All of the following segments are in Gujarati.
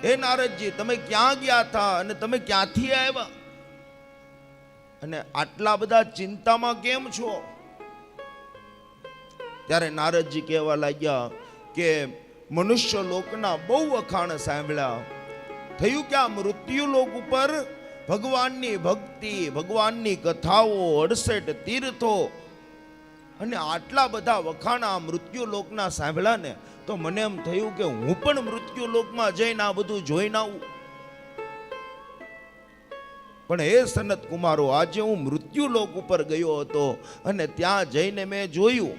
હે નારદજી, તમે ક્યાં ગયા હતા અને તમે ક્યાંથી આવ્યા અને આટલા બધા ચિંતામાં કેમ છો? ત્યારે નારદજી કહેવા લાગ્યા કે મનુષ્ય લોકના બહુ વખાણ સાંભળ્યા. થયું કે આ મૃત્યુ લોક ઉપર ભગવાનની ભક્તિ, ભગવાનની કથાઓ, 68 તીર્થો અને આટલા બધા વખાણા મૃત્યુ લોકના સાંભળ્યા ને, તો મને એમ થયું કે હું પણ મૃત્યુ લોકમાં જઈને આ બધું જોઈને આવું. પણ હે સનત કુમારો, આજે હું મૃત્યુ લોક ઉપર ગયો હતો અને ત્યાં જઈને મેં જોયું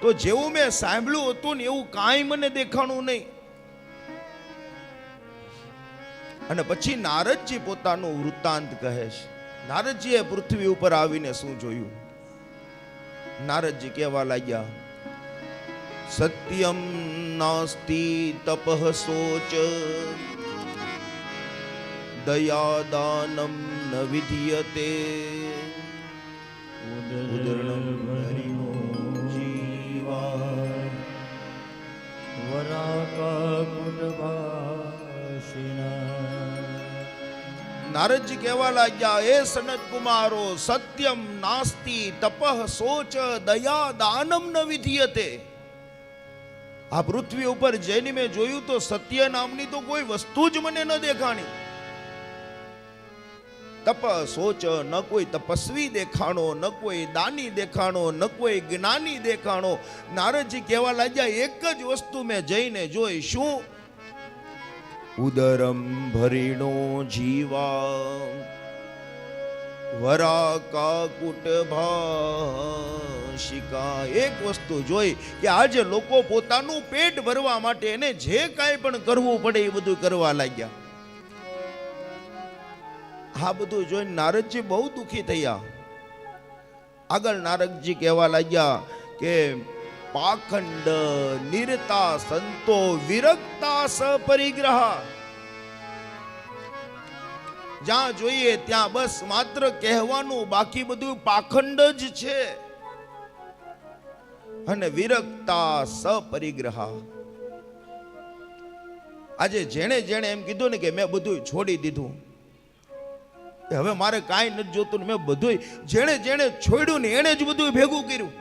તો જેવું મેં સાંભળ્યું હતું ને એવું કાંઈ મને દેખાણું નહીં. અને પછી નારદજી પોતાનું વૃત્તાંત કહે છે. નારદજીએ પૃથ્વી ઉપર આવીને શું જોયું? નારદજી કહેવા લાગ્યા, સત્યમ નાસ્તિ તપઃ શોચ દયાદાનમ ન વિધીયતે ઉદર્ણમ હરિનો જીવા નારદજી કહેવા લાગ્યા, એ સનત કુમારો, સત્યમ નાસ્તિ તપઃ શોચ દયા દાનમ ન વિધીયતે. આ પૃથ્વી ઉપર જઈને મેં જોયું તો સત્ય નામની તો કોઈ વસ્તુ જ મને ન દેખાણી. તપ શોચ, ન કોઈ તપસ્વી દેખાણો, ન કોઈ દાની દેખાણો, ન કોઈ જ્ઞાની દેખાણો. નારદજી કહેવા લાગ્યા, એક જ વસ્તુ મેં જઈને જોઈ. શું? ઉદરમ ભરીણો જીવા વરાકા કુટભાષિકા. એક વસ્તુ જોઈ કે આજે લોકો પોતાનું પેટ ભરવા માટે એને જે કાંઈ પણ કરવું પડે એ બધું કરવા લાગ્યા. આ બધું જોઈને નારદજી બહુ દુઃખી થયા. આગળ નારદજી કહેવા લાગ્યા કે પાખંડ નિરતા સંતો વિરક્તા સપરિગ્રહ. જ્યાં જોઈએ ત્યાં બસ માત્ર કહેવાનું, બાકી બધું પાખંડ જ છે. અને વિરક્તા સપરિગ્રહ. આજે જેણે જેણે એમ કીધું ને કે મેં બધું છોડી દીધું, હવે મારે કાંઈ નથી જોતું, મેં બધું, જેણે જેણે છોડ્યું ને એને જ બધું ભેગું કર્યું.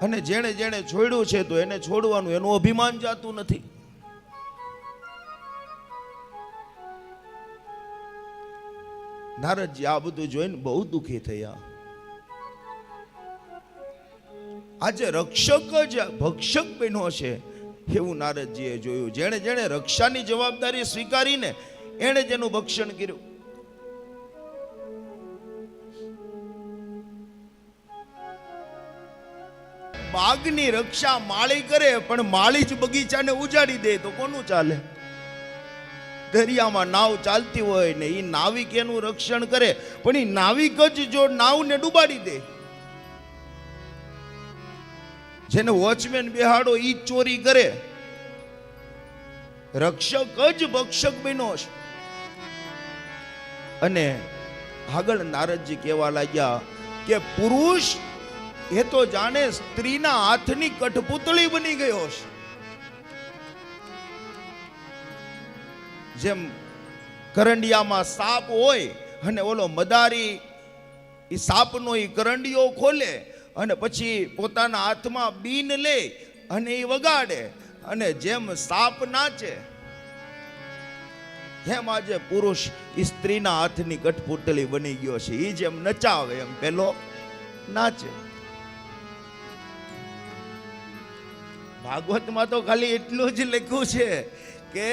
અને જેણે જેણે છોડ્યું છે તો એને છોડવાનું, એનું અભિમાન જાતું નથી. નારદજી આ બધું જોઈને બહુ દુઃખી થયા. આજે રક્ષક જ ભક્ષક બન્યો છે એવું નારદજીએ જોયું. જેણે જેણે રક્ષાની જવાબદારી સ્વીકારીને એણે જ એનું ભક્ષણ કર્યું. બાગની રક્ષા માળી કરે, પણ માળી જ બગીચાને ઉજાડી દે તો કોનું ચાલે? દરિયામાં નાવ ચાલતી હોય ને એ નાવિક એનું રક્ષણ કરે, પણ એ નાવિક જ જો નાવને ડૂબાડી દે, જેને વોચમેન બેહાડો ઈ ચોરી કરે, રક્ષક જ ભક્ષક બન્યો છે. અને આગળ નારદજી કહેવા લાગ્યા કે પુરુષ એ તો જાણે સ્ત્રીના હાથની કઠપુતળી બની ગયો છે. જેમ કરંડિયામાં સાપ હોય અને ઓલો મદારી એ સાપનો એ કરંડિયો ખોલે અને પછી પોતાના હાથમાં બીન લે અને એ વગાડે, અને જેમ સાપ નાચે એમ આજે પુરુષ સ્ત્રીના હાથની કઠપુતળી બની ગયો છે. એ જેમ નચાવે એમ પેલો નાચે. ભાગવતમાં તો ખાલી એટલું જ લખ્યું છે કે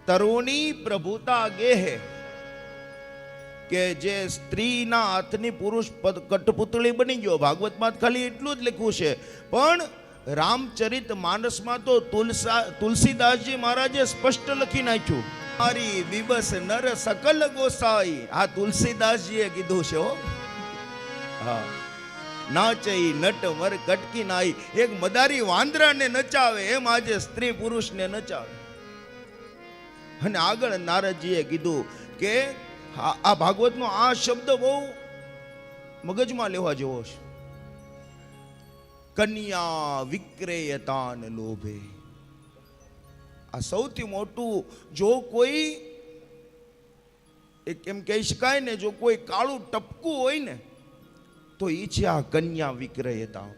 તરુણી પ્રભુતા ગેહે, કે જે સ્ત્રીના હાથની પુરુષ કઠપુતળી બની ગયો. ભાગવતમાં ખાલી એટલું જ લખ્યું છે. પણ રામચરિત માનસમાં તો તુલસીદાસજી મહારાજે સ્પષ્ટ લખી નાખ્યું, મારી વિબસ નર સકલ ગોસાઈ. આ તુલસીદાસજીએ કીધું છે. હા, નાચઈ નટ મર કટકી નાઈ. એક મદારી વાંદરાને નચાવે એમ આજે સ્ત્રી પુરુષને નચાવે. અને આગળ નારદજીએ કીધું કે આ ભાગવતનો આ શબ્દ બહુ મગજમાં લેવા જેવો છે. કન્યા વિક્રેયતાન લોભે. આ સૌથી મોટું, જો કોઈ એક એમ કહી શકાય ને, જો કોઈ કાળું ટપકું હોય ને તો એ છે આ કન્યા વિક્રયતા.